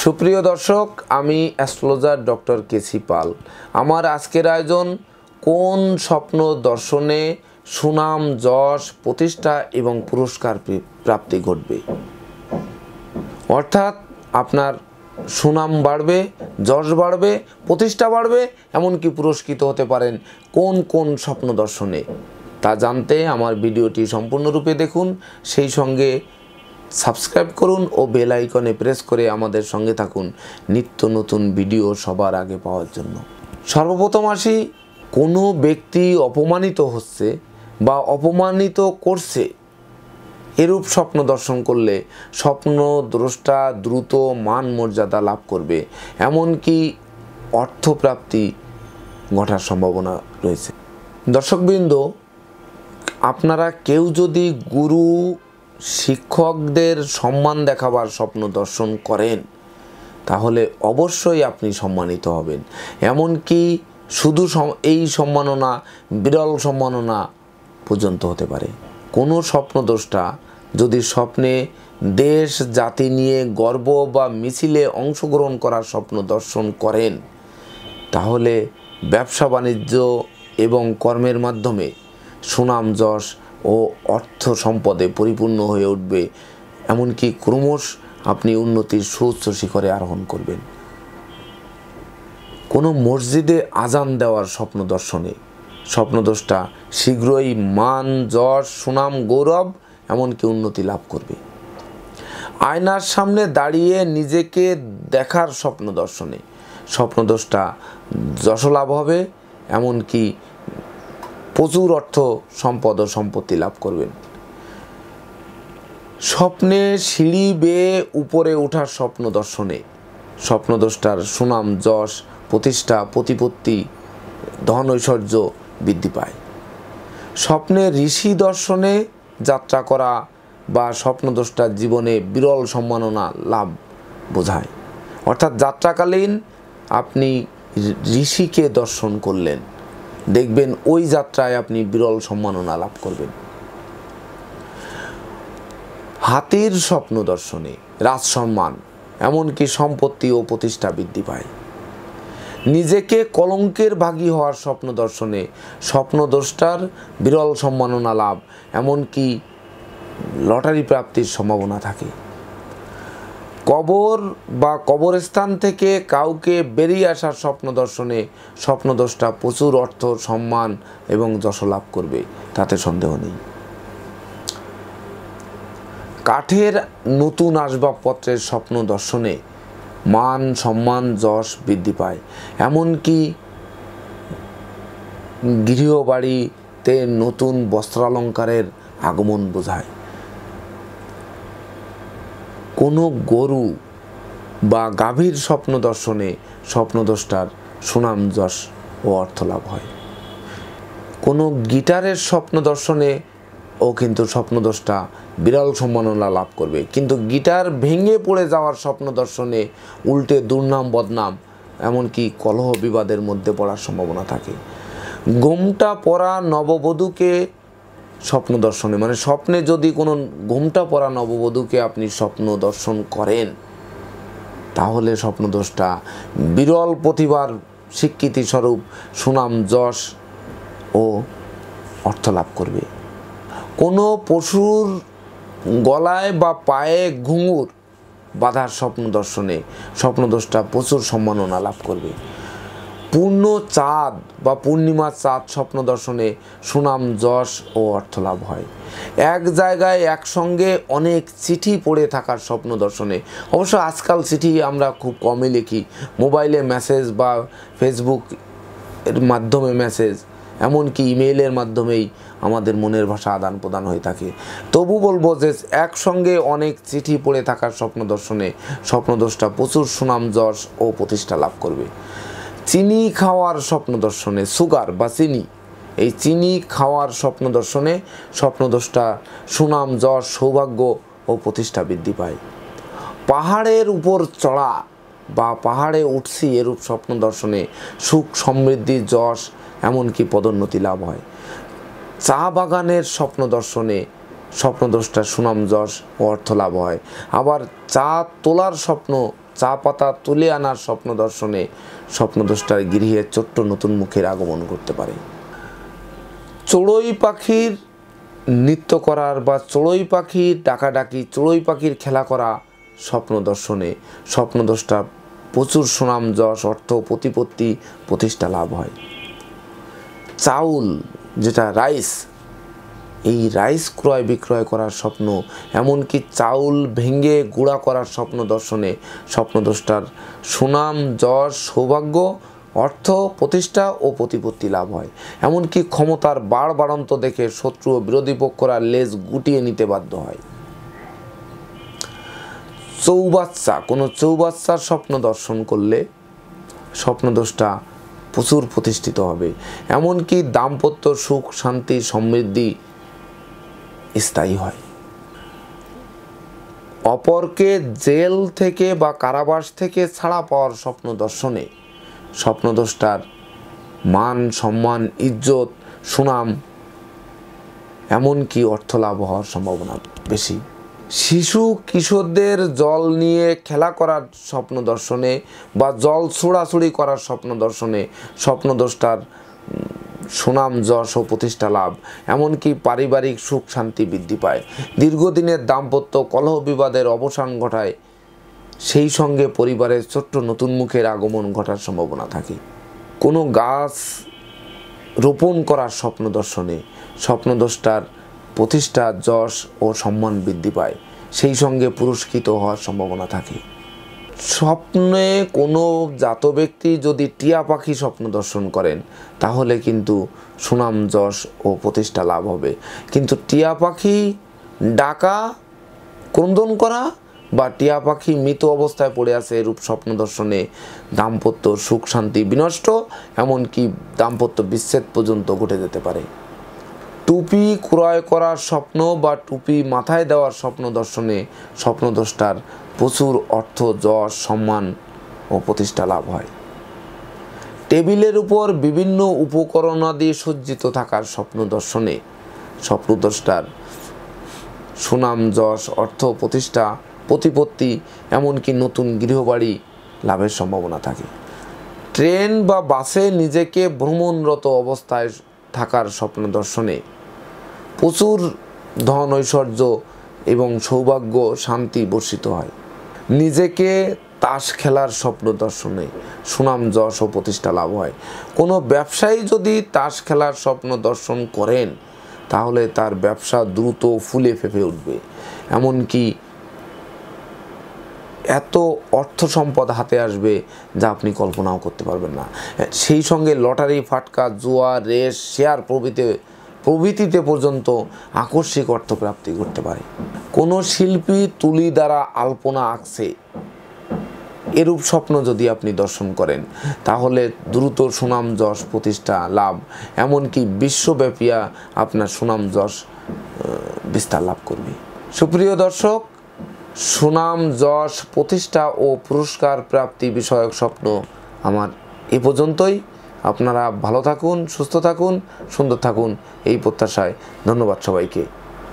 সুপ্রিয় দর্শক, আমি অ্যাস্ট্রোলজার ডক্টর কেসি পাল। আমার আজকের আয়োজন কোন স্বপ্ন দর্শনে সুনাম, যশ, প্রতিষ্ঠা এবং পুরস্কার প্রাপ্তি ঘটবে। অর্থাৎ আপনার সুনাম বাড়বে, যশ বাড়বে, প্রতিষ্ঠা বাড়বে, এমনকি পুরস্কৃত হতে পারেন কোন কোন স্বপ্ন দর্শনে। তা জানতে আমার ভিডিওটি সম্পূর্ণরূপে দেখুন, সেই সঙ্গে সাবস্ক্রাইব করুন ও বেল আইকনে প্রেস করে আমাদের সঙ্গে থাকুন নিত্য নতুন ভিডিও সবার আগে পাওয়ার জন্য। সর্বপ্রথম আসি, কোনো ব্যক্তি অপমানিত হচ্ছে বা অপমানিত করছে এরূপ স্বপ্ন দর্শন করলে স্বপ্নদ্রষ্টা দ্রুত মান মর্যাদা লাভ করবে, এমনকি অর্থপ্রাপ্তি ঘটার সম্ভাবনা রয়েছে। দর্শকবৃন্দ, আপনারা কেউ যদি গুরু শিক্ষকদের সম্মান দেখাবার স্বপ্ন দর্শন করেন তাহলে অবশ্যই আপনি সম্মানিত হবেন। এমনকি শুধু এই সম্মাননা বিরল সম্মাননা পর্যন্ত হতে পারে। কোনো স্বপ্নদ্রষ্টা যদি স্বপ্নে দেশ জাতি নিয়ে গর্ব বা মিছিলে অংশগ্রহণ করার স্বপ্ন দর্শন করেন তাহলে ব্যবসা বাণিজ্য এবং কর্মের মাধ্যমে সুনাম, যশ ও অর্থ সম্পদে পরিপূর্ণ হয়ে উঠবে, এমনকি ক্রমশ আপনি উন্নতির সুউচ্চ শিখরে আরোহণ করবেন। কোনো মসজিদে আজান দেওয়ার স্বপ্ন দর্শনে স্বপ্নদ্রষ্টা শীঘ্রই মান, যশ, সুনাম, গৌরব এমনকি উন্নতি লাভ করবে। আয়নার সামনে দাঁড়িয়ে নিজেকে দেখার স্বপ্ন দর্শনে স্বপ্নদ্রষ্টা যশ লাভ হবে, এমনকি প্রচুর অর্থ সম্পদ ও সম্পত্তি লাভ করবেন। স্বপ্নে সিঁড়ি বেয়ে উপরে ওঠার স্বপ্ন দর্শনে স্বপ্নদ্রষ্টার সুনাম, যশ, প্রতিষ্ঠা, প্রতিপত্তি, ধন ঐশ্বর্য বৃদ্ধি পায়। স্বপ্নে ঋষি দর্শনে যাত্রা করা বা স্বপ্নদ্রষ্টার জীবনে বিরল সম্মাননা লাভ বোঝায়। অর্থাৎ যাত্রাকালীন আপনি ঋষিকে দর্শন করলেন, দেখবেন ওই যাত্রায় আপনি বিরল সম্মাননা লাভ করবেন। হাতির স্বপ্ন দর্শনে রাজসম্মান, এমনকি সম্পত্তি ও প্রতিষ্ঠা বৃদ্ধি পায়। নিজেকে কলঙ্কের ভাগী হওয়ার স্বপ্ন দর্শনে স্বপ্নদ্রষ্টার বিরল সম্মাননা লাভ, এমনকি লটারি প্রাপ্তির সম্ভাবনা থাকে। কবর বা কবরস্থান থেকে কাউকে বেরিয়ে আসার স্বপ্ন দর্শনে স্বপ্নদ্রষ্টা প্রচুর অর্থ, সম্মান এবং যশ লাভ করবে, তাতে সন্দেহ নেই। কাঠের নতুন আসবাবপত্রের স্বপ্ন দর্শনে মান, সম্মান, যশ বৃদ্ধি পায়, এমনকি গৃহবাড়িতে নতুন বস্ত্রালঙ্কারের আগমন বোঝায়। কোনো গরু বা গাভীর স্বপ্ন দর্শনে স্বপ্নদ্রষ্টার সুনাম, যশ ও অর্থ লাভ হয়। কোনো গিটারের স্বপ্ন দর্শনে ও কিন্তু স্বপ্নদ্রষ্টা বিরল সম্মাননা লাভ করবে, কিন্তু গিটার ভেঙে পড়ে যাওয়ার স্বপ্ন দর্শনে উল্টে দুর্নাম, বদনাম, এমনকি কলহ বিবাদের মধ্যে পড়ার সম্ভাবনা থাকে। ঘোমটা পরা নববধূকে স্বপ্ন দর্শনে, মানে স্বপ্নে যদি কোনো ঘোমটা পরা নববধূকে আপনি স্বপ্ন দর্শন করেন তাহলে স্বপ্নদ্রষ্টা বিরল প্রতিভার স্বীকৃতি স্বরূপ সুনাম, যশ ও অর্থ লাভ করবে। কোনো পশুর গলায় বা পায়ে ঘুঙুর বাঁধার স্বপ্ন দর্শনে স্বপ্নদ্রষ্টা প্রচুর সম্মাননা লাভ করবে। পূর্ণ চাঁদ বা পূর্ণিমার চাঁদ স্বপ্ন দর্শনে সুনাম, যশ ও অর্থ লাভ হয়। এক জায়গায় একসঙ্গে অনেক চিঠি পড়ে থাকার স্বপ্ন দর্শনে, অবশ্য আজকাল চিঠি আমরা খুব কমই লিখি, মোবাইলে মেসেজ বা ফেসবুক এর মাধ্যমে মেসেজ, এমনকি ইমেইলের মাধ্যমেই আমাদের মনের ভাষা আদান প্রদান হয়ে থাকে। তবু বলবো যে একসঙ্গে অনেক চিঠি পড়ে থাকার স্বপ্ন দর্শনে স্বপ্নদ্রষ্টা প্রচুর সুনাম, যশ ও প্রতিষ্ঠা লাভ করবে। চিনি খাওয়ার স্বপ্ন দর্শনে, সুগার বা চিনি, এই চিনি খাওয়ার স্বপ্ন দর্শনে স্বপ্নদ্রষ্টা সুনাম, যশ, সৌভাগ্য ও প্রতিষ্ঠা বৃদ্ধি পায়। পাহাড়ের উপর চড়া বা পাহাড়ে উঠছি এরূপ স্বপ্ন দর্শনে সুখ, সমৃদ্ধি, যশ, এমনকি পদোন্নতি লাভ হয়। চা বাগানের স্বপ্ন দর্শনে স্বপ্নদ্রষ্টার সুনাম, যশ ও অর্থ লাভ হয়। আবার চা তোলার স্বপ্ন চা পাতা তুলে আনার স্বপ্ন দর্শনে স্বপ্নদ্রষ্টার গৃহে ছোট্ট নতুন মুখের আগমন করতে পারে। চড়ুই পাখির নৃত্য করার বা চড়ুই পাখির ডাকাডাকি, চড়ুই পাখির খেলা করা স্বপ্ন দর্শনে স্বপ্নদ্রষ্টার প্রচুর সুনাম, যশ, অর্থ, প্রতিপত্তি, প্রতিষ্ঠা লাভ হয়। চাউল, যেটা রাইস, এই রাইস ক্রয় বিক্রয় করার স্বপ্ন, এমনকি চাউল ভেঙে গুঁড়া করার স্বপ্ন দর্শনে স্বপ্নদ্রষ্টার সুনাম, যশ, সৌভাগ্য, অর্থ, প্রতিষ্ঠা ও প্রতিপত্তি লাভ হয়। এমনকি ক্ষমতার বাড়বাড়ন্ত দেখে শত্রু ও বিরোধী পক্ষরা লেজ গুটিয়ে নিতে বাধ্য হয়। চৌবাচ্চা, কোনো চৌবাচ্চার স্বপ্ন দর্শন করলে স্বপ্নদ্রষ্টা প্রচুর প্রতিষ্ঠিত হবে। এমনকি দাম্পত্য সুখ, শান্তি, সমৃদ্ধি স্থায়ী হয়। অপরকে জেল থেকে বা কারাবাস থেকে ছাড়া পাওয়ার স্বপ্ন দর্শনে স্বপ্নদ্রষ্টার মান, সম্মান, ইজ্জত, সুনাম, এমনকি অর্থ লাভ হওয়ার সম্ভাবনা বেশি। শিশু কিশোরদের জল নিয়ে খেলা করার স্বপ্ন দর্শনে বা জল ছোড়াছুড়ি করার স্বপ্ন দর্শনে স্বপ্নদ্রষ্টার সুনাম, যশ ও প্রতিষ্ঠা লাভ, এমনকি পারিবারিক সুখ শান্তি বৃদ্ধি পায়। দীর্ঘদিনের দাম্পত্য কলহ বিবাদের অবসান ঘটায়, সেই সঙ্গে পরিবারের ছোট্ট নতুন মুখের আগমন ঘটার সম্ভাবনা থাকে। কোনো গাছ রোপণ করার স্বপ্ন দর্শনে স্বপ্নদ্রষ্টার প্রতিষ্ঠা, যশ ও সম্মান বৃদ্ধি পায়, সেই সঙ্গে পুরস্কৃত হওয়ার সম্ভাবনা থাকে। স্বপ্নে কোনো জাত ব্যক্তি যদি টিয়া পাখি স্বপ্ন দর্শন করেন তাহলে কিন্তু সুনাম, যশ ও প্রতিষ্ঠা লাভ হবে। কিন্তু টিয়া পাখি ডাকা, ক্রন্দন করা বা টিয়া পাখি মৃত অবস্থায় পড়ে আছে এরূপ স্বপ্ন দর্শনে দাম্পত্য সুখ শান্তি বিনষ্ট, এমনকি দাম্পত্য বিচ্ছেদ পর্যন্ত ঘটে যেতে পারে। টুপি ক্রয় করার স্বপ্ন বা টুপি মাথায় দেওয়ার স্বপ্ন দর্শনে স্বপ্নদ্রষ্টার প্রচুর অর্থ, যশ, সম্মান ও প্রতিষ্ঠা লাভ হয়। টেবিলের উপর বিভিন্ন উপকরণাদি সজ্জিত থাকার স্বপ্ন দর্শনে স্বপ্নদ্রষ্টার সুনাম, যশ, অর্থ, প্রতিষ্ঠা, প্রতিপত্তি, এমনকি নতুন গৃহবাড়ি লাভের সম্ভাবনা থাকে। ট্রেন বা বাসে নিজেকে ভ্রমণরত অবস্থায় থাকার স্বপ্ন দর্শনে প্রচুর ধন, ঐশ্বর্য এবং সৌভাগ্য, শান্তি বর্ষিত হয়। নিজেকে তাস খেলার স্বপ্ন দর্শনে সুনাম, যশ ও প্রতিষ্ঠা লাভ হয়। কোনো ব্যবসায়ী যদি তাস খেলার স্বপ্ন দর্শন করেন তাহলে তার ব্যবসা দ্রুত ফুলে ফেঁপে উঠবে, এমনকি এত অর্থ সম্পদ হাতে আসবে যা আপনি কল্পনাও করতে পারবেন না। সেই সঙ্গে লটারি, ফাটকা, জুয়া, রেস, শেয়ার প্রভৃতিতে পর্যন্ত আকস্মিক অর্থপ্রাপ্তি ঘটতে পারে। কোনো শিল্পী তুলি দ্বারা আলপনা আঁকছে এরূপ স্বপ্ন যদি আপনি দর্শন করেন তাহলে দ্রুত সুনাম, যশ, প্রতিষ্ঠা লাভ, এমনকি বিশ্বব্যাপী আপনার সুনাম, যশ বিস্তার লাভ করবে। সুপ্রিয় দর্শক, সুনাম, যশ, প্রতিষ্ঠা ও পুরস্কার প্রাপ্তি বিষয়ক স্বপ্ন আমার এ পর্যন্তই। আপনারা ভালো থাকুন, সুস্থ থাকুন, সুন্দর থাকুন, এই প্রত্যাশায় ধন্যবাদ সবাইকে।